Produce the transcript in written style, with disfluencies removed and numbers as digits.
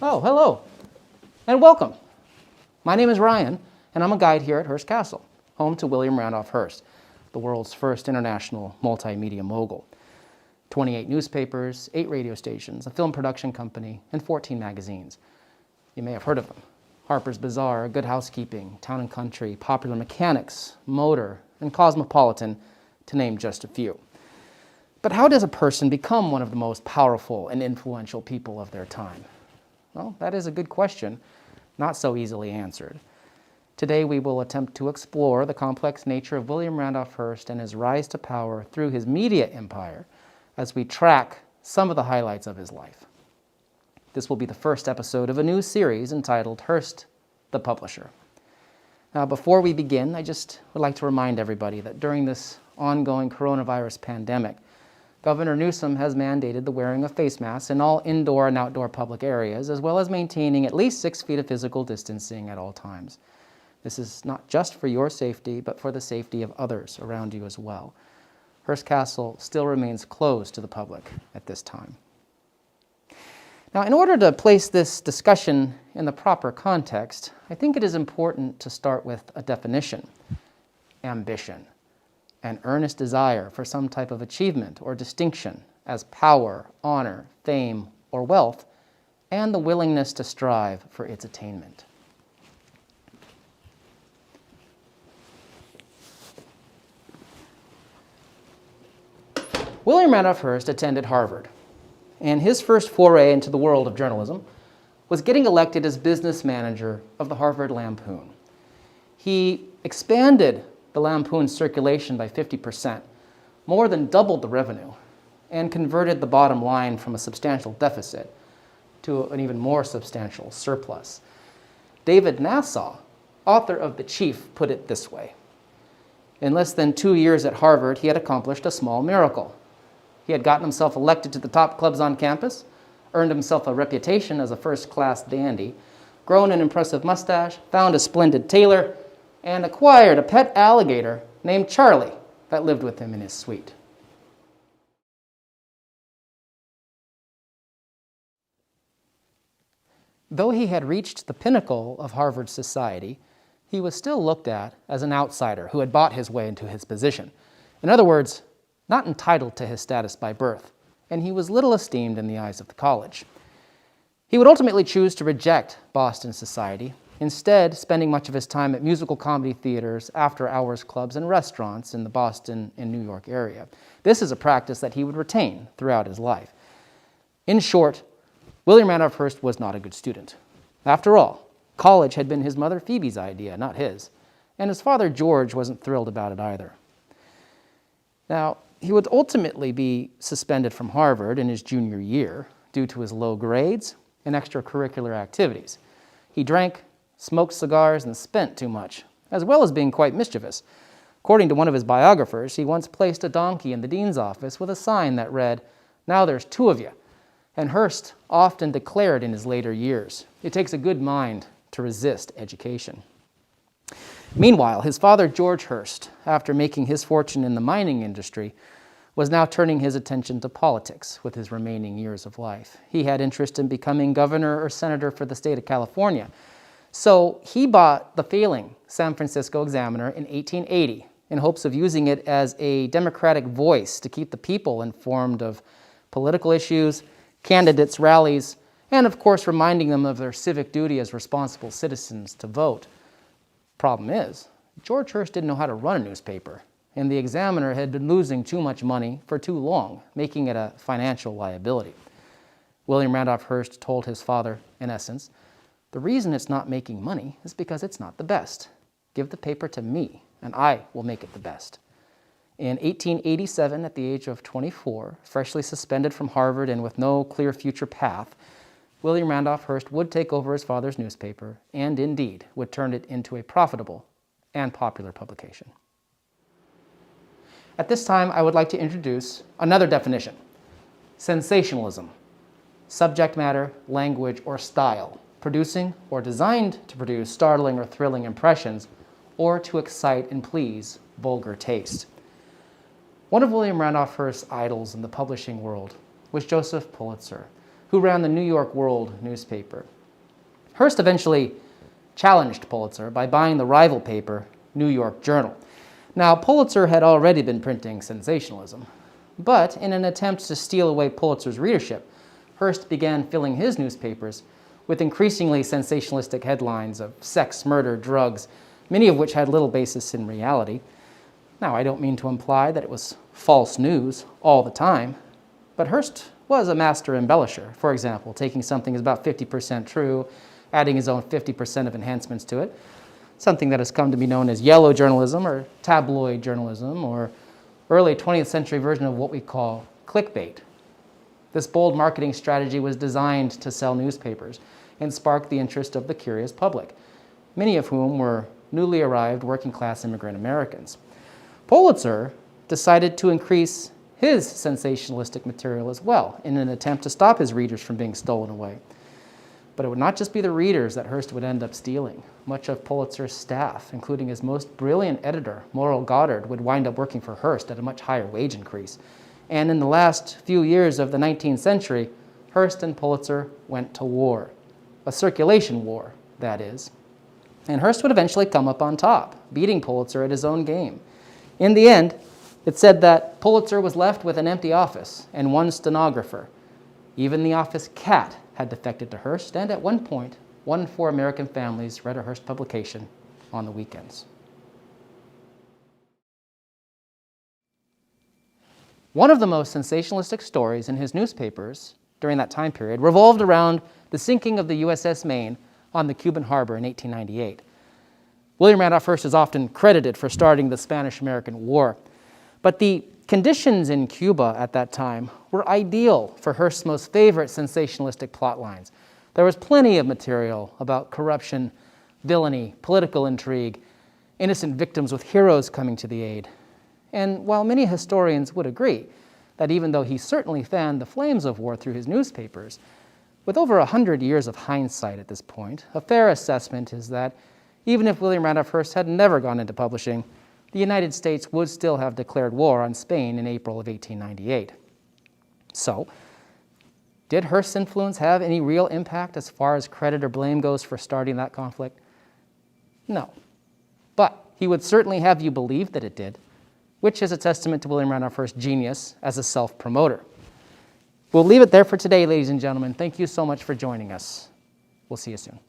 Oh, hello, and welcome. My name is Ryan, and I'm a guide here at Hearst Castle, home to William Randolph Hearst, the world's first international multimedia mogul. 28 newspapers, 8 radio stations, a film production company, and 14 magazines. You may have heard of them. Harper's Bazaar, Good Housekeeping, Town and Country, Popular Mechanics, Motor, and Cosmopolitan, to name just a few. But how does a person become one of the most powerful and influential people of their time? Well, that is a good question, not so easily answered. Today we will attempt to explore the complex nature of William Randolph Hearst and his rise to power through his media empire as we track some of the highlights of his life. This will be the first episode of a new series entitled Hearst, the Publisher. Now, before we begin, I just would like to remind everybody that during this ongoing coronavirus pandemic, Governor Newsom has mandated the wearing of face masks in all indoor and outdoor public areas, as well as maintaining at least 6 feet of physical distancing at all times. This is not just for your safety, but for the safety of others around you as well. Hearst Castle still remains closed to the public at this time. Now, in order to place this discussion in the proper context, I think it is important to start with a definition: ambition. An earnest desire for some type of achievement or distinction as power, honor, fame, or wealth, and the willingness to strive for its attainment. William Randolph Hearst attended Harvard, and his first foray into the world of journalism was getting elected as business manager of the Harvard Lampoon. He expanded the Lampoon's circulation by 50%, more than doubled the revenue, and converted the bottom line from a substantial deficit to an even more substantial surplus. David Nassau, author of The Chief, put it this way: in less than 2 years at Harvard, he had accomplished a small miracle. He had gotten himself elected to the top clubs on campus, earned himself a reputation as a first-class dandy, grown an impressive mustache, found a splendid tailor, and acquired a pet alligator named Charlie that lived with him in his suite. Though he had reached the pinnacle of Harvard society, he was still looked at as an outsider who had bought his way into his position. In other words, not entitled to his status by birth, and he was little esteemed in the eyes of the college. He would ultimately choose to reject Boston society, instead spending much of his time at musical comedy theaters, after-hours clubs, and restaurants in the Boston and New York area. This is a practice that he would retain throughout his life. In short, William Randolph Hearst was not a good student. After all, college had been his mother Phoebe's idea, not his, and his father George wasn't thrilled about it either. Now, he would ultimately be suspended from Harvard in his junior year due to his low grades and extracurricular activities. He drank, smoked cigars, and spent too much, as well as being quite mischievous. According to one of his biographers, he once placed a donkey in the dean's office with a sign that read, "Now there's 2 of you." And Hearst often declared in his later years, "It takes a good mind to resist education." Meanwhile, his father, George Hearst, after making his fortune in the mining industry, was now turning his attention to politics with his remaining years of life. He had interest in becoming governor or senator for the state of California. So he bought the failing San Francisco Examiner in 1880 in hopes of using it as a democratic voice to keep the people informed of political issues, candidates' rallies, and of course reminding them of their civic duty as responsible citizens to vote. Problem is, George Hearst didn't know how to run a newspaper, and the Examiner had been losing too much money for too long, making it a financial liability. William Randolph Hearst told his father, in essence, "The reason it's not making money is because it's not the best. Give the paper to me, and I will make it the best." In 1887, at the age of 24, freshly suspended from Harvard and with no clear future path, William Randolph Hearst would take over his father's newspaper and indeed would turn it into a profitable and popular publication. At this time, I would like to introduce another definition: sensationalism, subject matter, language, or style, producing or designed to produce startling or thrilling impressions or to excite and please vulgar taste. One of William Randolph Hearst's idols in the publishing world was Joseph Pulitzer, who ran the New York World newspaper. Hearst eventually challenged Pulitzer by buying the rival paper, New York Journal. Now, Pulitzer had already been printing sensationalism, but in an attempt to steal away Pulitzer's readership, Hearst began filling his newspapers with increasingly sensationalistic headlines of sex, murder, drugs, many of which had little basis in reality. Now, I don't mean to imply that it was false news all the time, but Hearst was a master embellisher. For example, taking something that's about 50% true, adding his own 50% of enhancements to it, something that has come to be known as yellow journalism or tabloid journalism, or early 20th century version of what we call clickbait. This bold marketing strategy was designed to sell newspapers and spark the interest of the curious public, many of whom were newly arrived working-class immigrant Americans. Pulitzer decided to increase his sensationalistic material as well in an attempt to stop his readers from being stolen away. But it would not just be the readers that Hearst would end up stealing. Much of Pulitzer's staff, including his most brilliant editor, Morrill Goddard, would wind up working for Hearst at a much higher wage increase. And in the last few years of the 19th century, Hearst and Pulitzer went to war. A circulation war, that is. And Hearst would eventually come up on top, beating Pulitzer at his own game. In the end, it said that Pulitzer was left with an empty office and one stenographer. Even the office cat had defected to Hearst, and at one point, 1 in 4 American families read a Hearst publication on the weekends. One of the most sensationalistic stories in his newspapers during that time period revolved around the sinking of the USS Maine on the Cuban harbor in 1898. William Randolph Hearst is often credited for starting the Spanish-American War, but the conditions in Cuba at that time were ideal for Hearst's most favorite sensationalistic plot lines. There was plenty of material about corruption, villainy, political intrigue, innocent victims with heroes coming to the aid. And while many historians would agree that even though he certainly fanned the flames of war through his newspapers, with over 100 years of hindsight at this point, a fair assessment is that even if William Randolph Hearst had never gone into publishing, the United States would still have declared war on Spain in April of 1898. So, did Hearst's influence have any real impact as far as credit or blame goes for starting that conflict? No. But he would certainly have you believe that it did, which is a testament to William Randolph Hearst's genius as a self-promoter. We'll leave it there for today, ladies and gentlemen. Thank you so much for joining us. We'll see you soon.